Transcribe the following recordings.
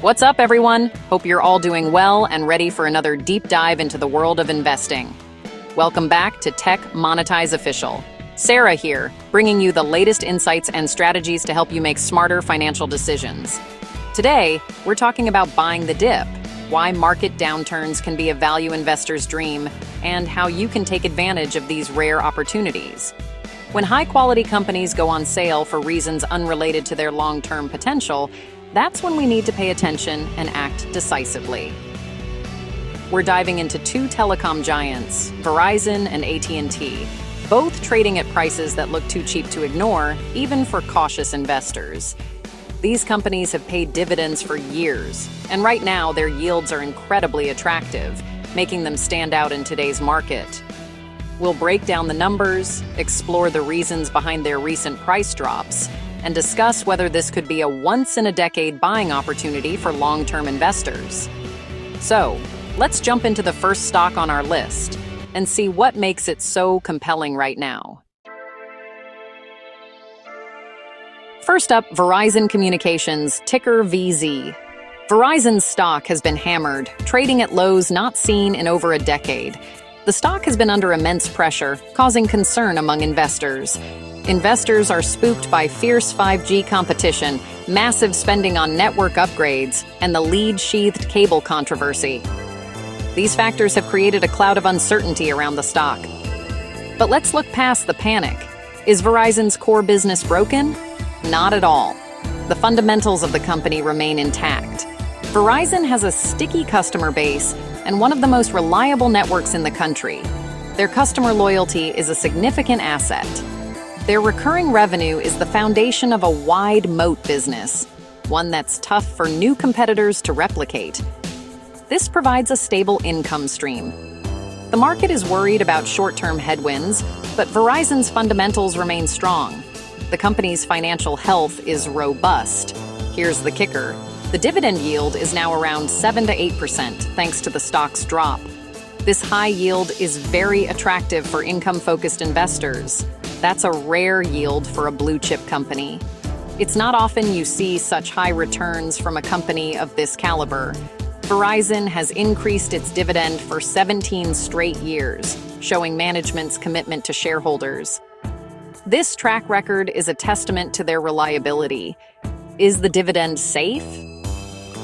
What's up, everyone? Hope you're all doing well and ready for another deep dive into the world of investing. Welcome back to Tech Monetize Official. Sarah here, bringing you the latest insights and strategies to help you make smarter financial decisions. Today, we're talking about buying the dip, why market downturns can be a value investor's dream, and how you can take advantage of these rare opportunities. When high-quality companies go on sale for reasons unrelated to their long-term potential, that's when we need to pay attention and act decisively. We're diving into two telecom giants, Verizon and AT&T, both trading at prices that look too cheap to ignore, even for cautious investors. These companies have paid dividends for years, and right now their yields are incredibly attractive, making them stand out in today's market. We'll break down the numbers, explore the reasons behind their recent price drops, and discuss whether this could be a once-in-a-decade buying opportunity for long-term investors. So, let's jump into the first stock on our list and see what makes it so compelling right now. First up, Verizon Communications, ticker VZ. Verizon's stock has been hammered, trading at lows not seen in over a decade. The stock has been under immense pressure, causing concern among investors. Investors are spooked by fierce 5G competition, massive spending on network upgrades, and the lead-sheathed cable controversy. These factors have created a cloud of uncertainty around the stock. But let's look past the panic. Is Verizon's core business broken? Not at all. The fundamentals of the company remain intact. Verizon has a sticky customer base and one of the most reliable networks in the country. Their customer loyalty is a significant asset. Their recurring revenue is the foundation of a wide moat business, one that's tough for new competitors to replicate. This provides a stable income stream. The market is worried about short-term headwinds, but Verizon's fundamentals remain strong. The company's financial health is robust. Here's the kicker. The dividend yield is now around 7 to 8% thanks to the stock's drop. This high yield is very attractive for income-focused investors. That's a rare yield for a blue-chip company. It's not often you see such high returns from a company of this caliber. Verizon has increased its dividend for 17 straight years, showing management's commitment to shareholders. This track record is a testament to their reliability. Is the dividend safe?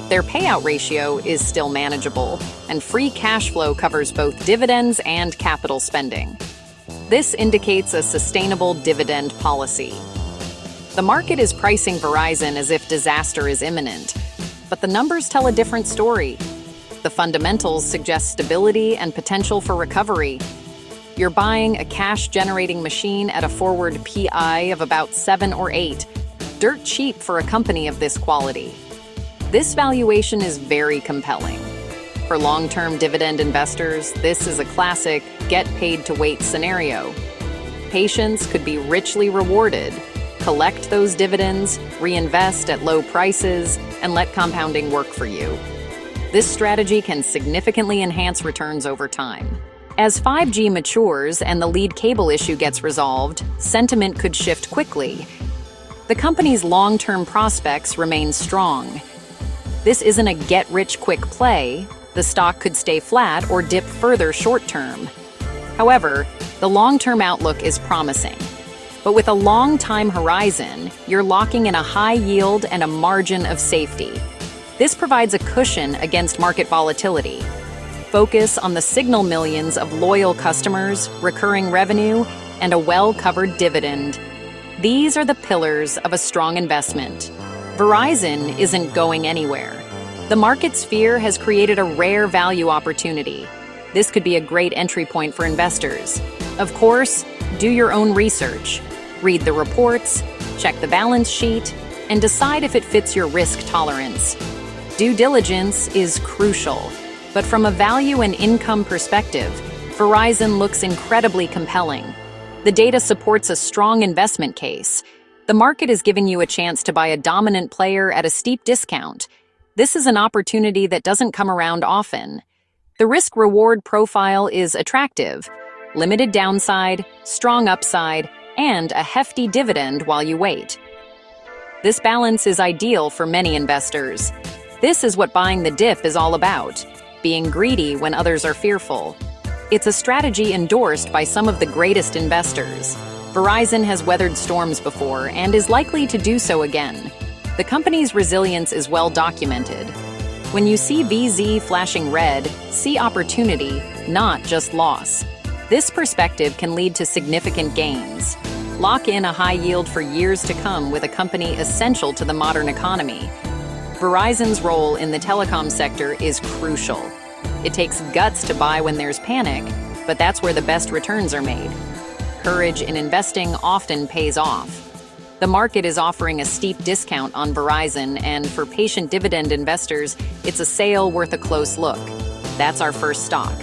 Their payout ratio is still manageable, and free cash flow covers both dividends and capital spending. This indicates a sustainable dividend policy. The market is pricing Verizon as if disaster is imminent, but the numbers tell a different story. The fundamentals suggest stability and potential for recovery. You're buying a cash-generating machine at a forward PI of about 7 or 8, dirt cheap for a company of this quality. This valuation is very compelling. For long-term dividend investors, this is a classic get-paid-to-wait scenario. Patience could be richly rewarded. Collect those dividends, reinvest at low prices, and let compounding work for you. This strategy can significantly enhance returns over time. As 5G matures and the lead cable issue gets resolved, sentiment could shift quickly. The company's long-term prospects remain strong. This isn't a get-rich-quick play. The stock could stay flat or dip further short-term. However, the long-term outlook is promising. But with a long time horizon, you're locking in a high yield and a margin of safety. This provides a cushion against market volatility. Focus on the signal millions of loyal customers, recurring revenue, and a well-covered dividend. These are the pillars of a strong investment. Verizon isn't going anywhere. The market's fear has created a rare value opportunity. This could be a great entry point for investors. Of course, do your own research. Read the reports, check the balance sheet, and decide if it fits your risk tolerance. Due diligence is crucial, but from a value and income perspective, Verizon looks incredibly compelling. The data supports a strong investment case. The market is giving you a chance to buy a dominant player at a steep discount. This is an opportunity that doesn't come around often. The risk-reward profile is attractive. Limited downside, strong upside, and a hefty dividend while you wait. This balance is ideal for many investors. This is what buying the dip is all about, being greedy when others are fearful. It's a strategy endorsed by some of the greatest investors. Verizon has weathered storms before and is likely to do so again. The company's resilience is well documented. When you see VZ flashing red, see opportunity, not just loss. This perspective can lead to significant gains. Lock in a high yield for years to come with a company essential to the modern economy. Verizon's role in the telecom sector is crucial. It takes guts to buy when there's panic, but that's where the best returns are made. Courage in investing often pays off. The market is offering a steep discount on Verizon, and for patient dividend investors, it's a sale worth a close look. That's our first stock.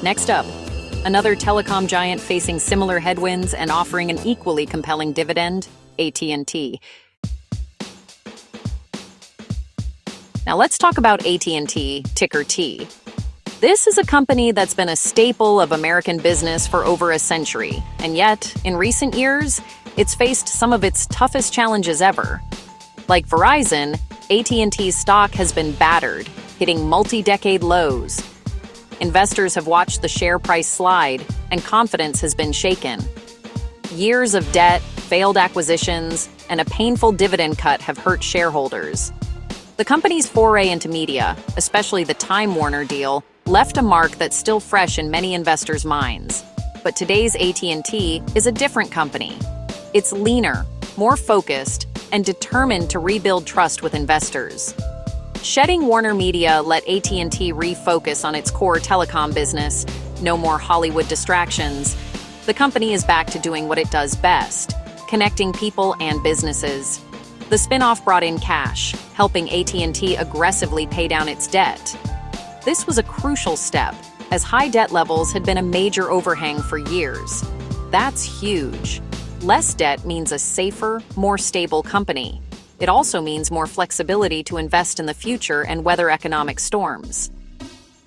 Next up, another telecom giant facing similar headwinds and offering an equally compelling dividend, AT&T. Now let's talk about AT&T, ticker T. This is a company that's been a staple of American business for over a century, and yet, in recent years, it's faced some of its toughest challenges ever. Like Verizon, AT&T's stock has been battered, hitting multi-decade lows. Investors have watched the share price slide, and confidence has been shaken. Years of debt, failed acquisitions, and a painful dividend cut have hurt shareholders. The company's foray into media, especially the Time Warner deal, left a mark that's still fresh in many investors' minds. But today's AT&T is a different company. It's leaner, more focused, and determined to rebuild trust with investors. Shedding Warner Media let AT&T refocus on its core telecom business. No more Hollywood distractions. The company is back to doing what it does best, connecting people and businesses. The spin-off brought in cash, helping AT&T aggressively pay down its debt. This was a crucial step, as high debt levels had been a major overhang for years. That's huge. Less debt means a safer, more stable company. It also means more flexibility to invest in the future and weather economic storms.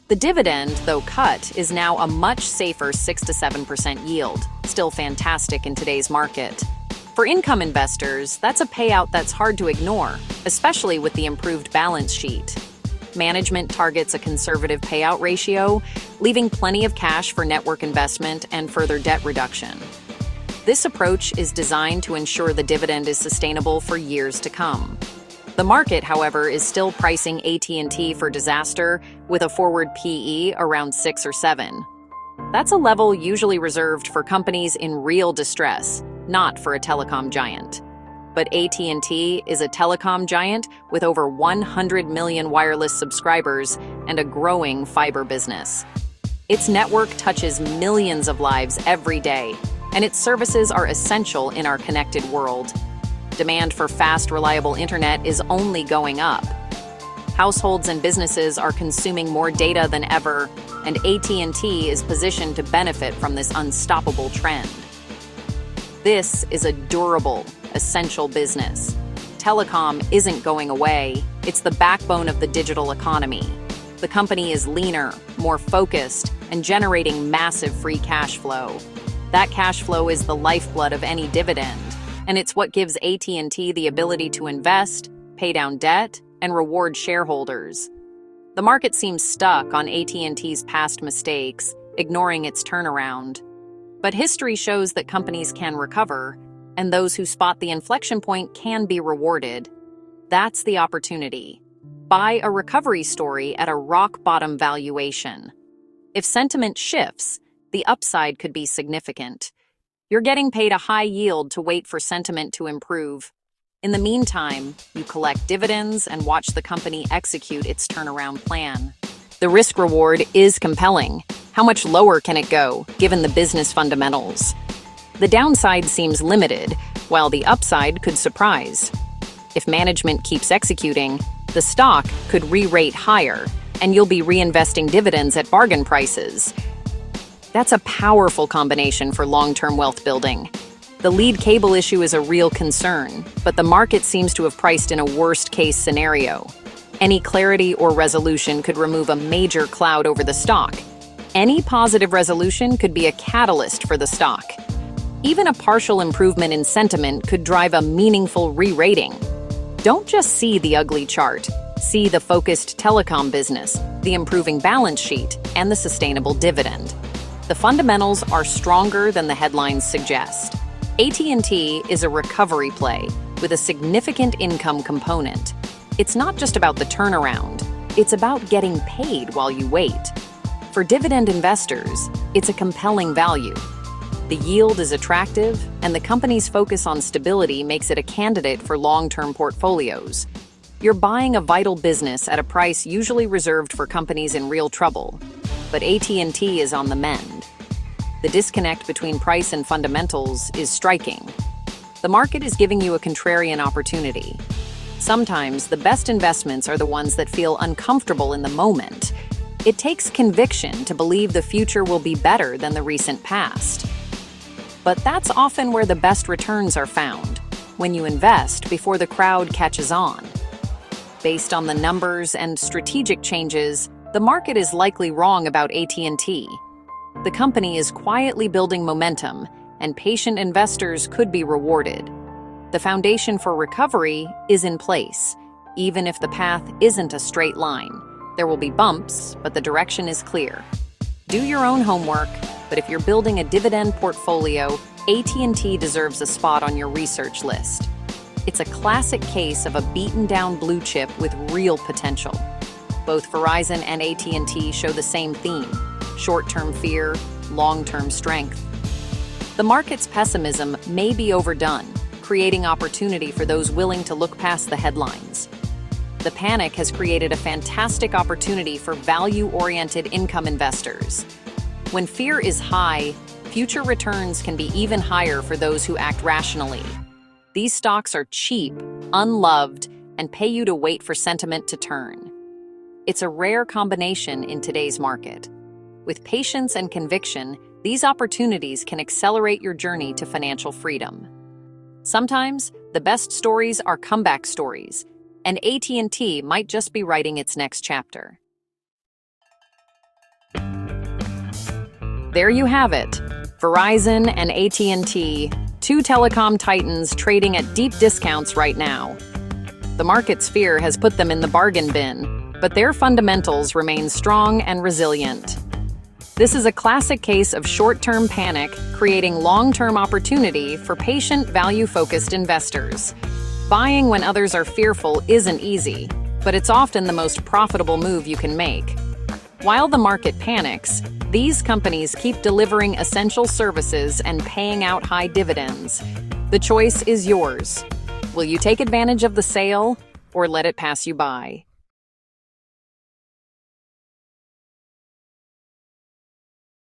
The dividend, though cut, is now a much safer 6 to 7% yield, still fantastic in today's market. For income investors, that's a payout that's hard to ignore, especially with the improved balance sheet. Management targets a conservative payout ratio, leaving plenty of cash for network investment and further debt reduction. This approach is designed to ensure the dividend is sustainable for years to come. The market, however, is still pricing AT&T for disaster with a forward PE around 6 or 7. That's a level usually reserved for companies in real distress, not for a telecom giant. But AT&T is a telecom giant with over 100 million wireless subscribers and a growing fiber business. Its network touches millions of lives every day, and its services are essential in our connected world. Demand for fast, reliable internet is only going up. Households and businesses are consuming more data than ever, and AT&T is positioned to benefit from this unstoppable trend. This is a durable, essential business. Telecom isn't going away. It's the backbone of the digital economy. The company is leaner, more focused, and generating massive free cash flow. That cash flow is the lifeblood of any dividend, and it's what gives AT&T the ability to invest, pay down debt, and reward shareholders. The market seems stuck on AT&T's past mistakes, ignoring its turnaround. But history shows that companies can recover, and those who spot the inflection point can be rewarded. That's the opportunity. Buy a recovery story at a rock-bottom valuation. If sentiment shifts, the upside could be significant. You're getting paid a high yield to wait for sentiment to improve. In the meantime, you collect dividends and watch the company execute its turnaround plan. The risk-reward is compelling. How much lower can it go, given the business fundamentals? The downside seems limited, while the upside could surprise. If management keeps executing, the stock could re-rate higher, and you'll be reinvesting dividends at bargain prices. That's a powerful combination for long-term wealth building. The lead cable issue is a real concern, but the market seems to have priced in a worst-case scenario. Any clarity or resolution could remove a major cloud over the stock. Any positive resolution could be a catalyst for the stock. Even a partial improvement in sentiment could drive a meaningful re-rating. Don't just see the ugly chart. See the focused telecom business, the improving balance sheet, and the sustainable dividend. The fundamentals are stronger than the headlines suggest. AT&T is a recovery play with a significant income component. It's not just about the turnaround, it's about getting paid while you wait. For dividend investors, it's a compelling value. The yield is attractive, and the company's focus on stability makes it a candidate for long-term portfolios. You're buying a vital business at a price usually reserved for companies in real trouble, but AT&T is on the mend. The disconnect between price and fundamentals is striking. The market is giving you a contrarian opportunity. Sometimes the best investments are the ones that feel uncomfortable in the moment. It takes conviction to believe the future will be better than the recent past. But that's often where the best returns are found, when you invest before the crowd catches on. Based on the numbers and strategic changes, the market is likely wrong about AT&T. The company is quietly building momentum, and patient investors could be rewarded. The foundation for recovery is in place, even if the path isn't a straight line. There will be bumps, but the direction is clear. Do your own homework, but if you're building a dividend portfolio, AT&T deserves a spot on your research list. It's a classic case of a beaten-down blue chip with real potential. Both Verizon and AT&T show the same theme: short-term fear, long-term strength. The market's pessimism may be overdone, creating opportunity for those willing to look past the headlines. The panic has created a fantastic opportunity for value-oriented income investors. When fear is high, future returns can be even higher for those who act rationally. These stocks are cheap, unloved, and pay you to wait for sentiment to turn. It's a rare combination in today's market. With patience and conviction, these opportunities can accelerate your journey to financial freedom. Sometimes, the best stories are comeback stories, and AT&T might just be writing its next chapter. There you have it. Verizon and AT&T, two telecom titans trading at deep discounts right now. The market's fear has put them in the bargain bin, but their fundamentals remain strong and resilient. This is a classic case of short-term panic creating long-term opportunity for patient, value-focused investors. Buying when others are fearful isn't easy, but it's often the most profitable move you can make. While the market panics, these companies keep delivering essential services and paying out high dividends. The choice is yours. Will you take advantage of the sale or let it pass you by?